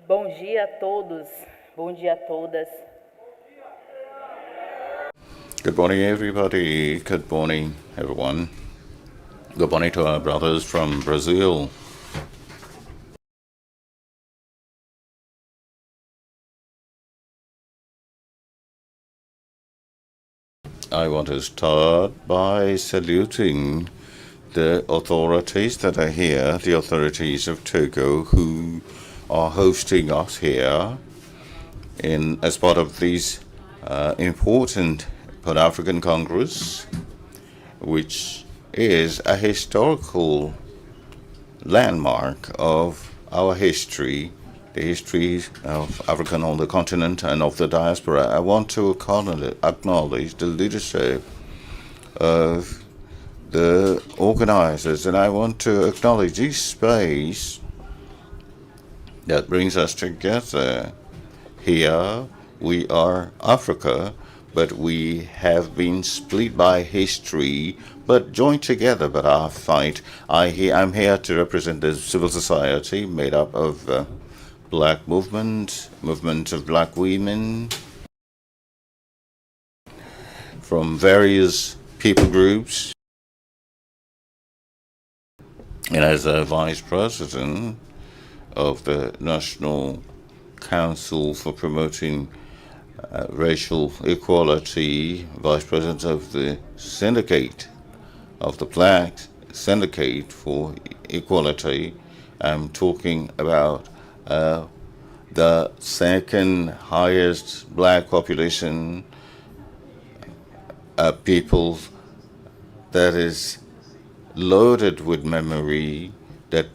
Bom dia a todos, bom dia a todas. Good morning, everybody. Good morning, everyone. Good morning to our brothers from Brazil. I want to start by saluting the authorities that are here, the authorities of Togo, who are hosting us here as part of this important Pan-African Congress, which is a historical landmark of our history, the history of Africa on the continent and of the diaspora. I want to acknowledge the leadership of the organizers, and I want to acknowledge this space that brings us together. Here we are Africa, but we have been split by history, but joined together by our fight. I'm here to represent the civil society made up of black movement of black women from various people groups. And as a vice president of the National Council for Promoting Racial Equality, vice president of the syndicate, of the Black Syndicate for Equality, I'm talking about the second highest black population, people that is loaded with memory, that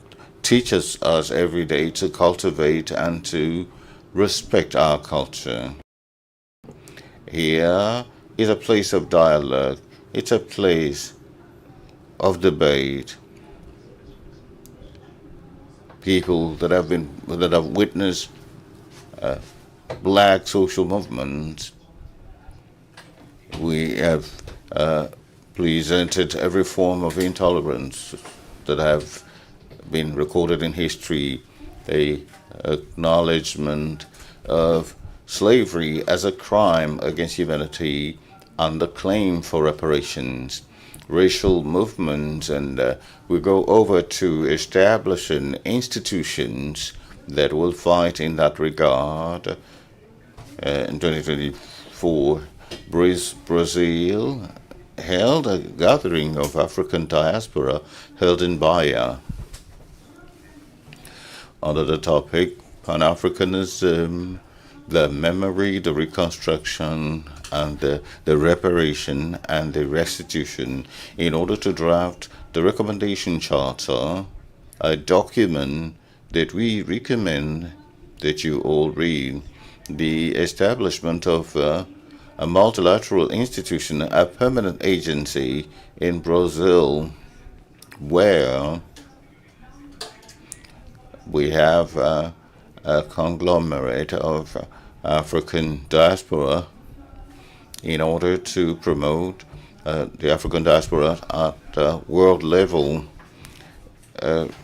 teaches us every day to cultivate and to respect our culture. Here is a place of dialogue. It's a place of debate. People that have witnessed black social movements. We have presented every form of intolerance that have been recorded in history, the acknowledgement of slavery as a crime against humanity, and the claim for reparations, racial movements, and we go over to establishing institutions that will fight in that regard. In 2024, Brazil held a gathering of African diaspora held in Bahia under the topic Pan-Africanism, the memory, the reconstruction, and the reparation and the restitution, in order to draft the recommendation charter, a document that we recommend that you all read, the establishment of a multilateral institution, a permanent agency in Brazil, where we have a conglomerate of African diaspora in order to promote the African diaspora at world level,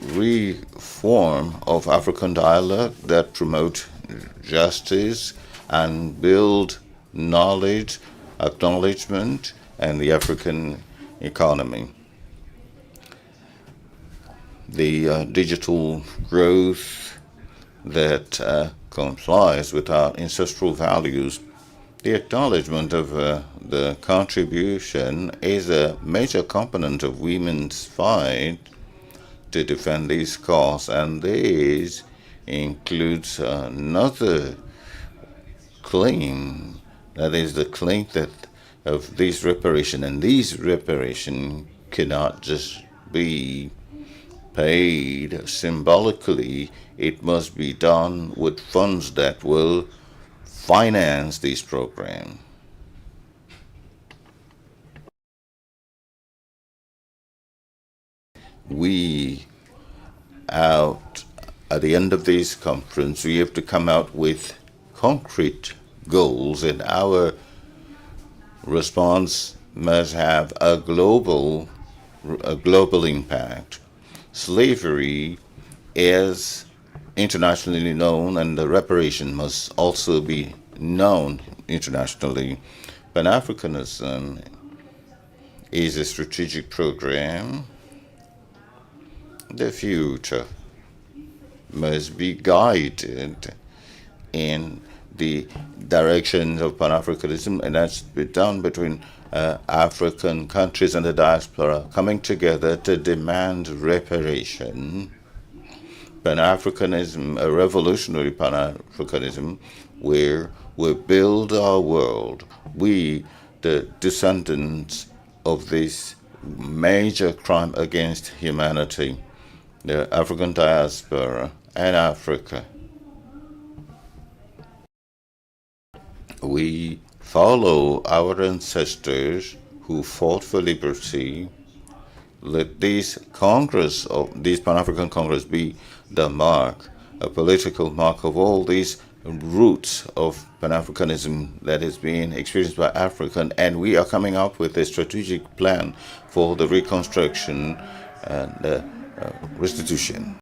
reform of African dialogue that promote justice and build knowledge, acknowledgement, and the African economy. The digital growth that complies with our ancestral values. The acknowledgement of the contribution is a major component of women's fight to defend these causes, and this includes another claim, that is the claim that of this reparation, and these reparation cannot just be paid symbolically. It must be done with funds that will finance this program. We out at the end of this conference, we have to come out with concrete goals, and our response must have a global impact. Slavery is internationally known, and the reparation must also be known internationally. Pan-Africanism is a strategic program. The future must be guided in the direction of Pan-Africanism, and that's been done between African countries and the diaspora coming together to demand reparation. Pan-Africanism, a revolutionary Pan-Africanism, where we build our world. We, the descendants of this major crime against humanity, the African diaspora and Africa. We follow our ancestors who fought for liberty. Let this Congress, this Pan-African Congress, be the mark, a political mark of all these roots of Pan-Africanism that is being experienced by African, and we are coming up with a strategic plan for the reconstruction and restitution.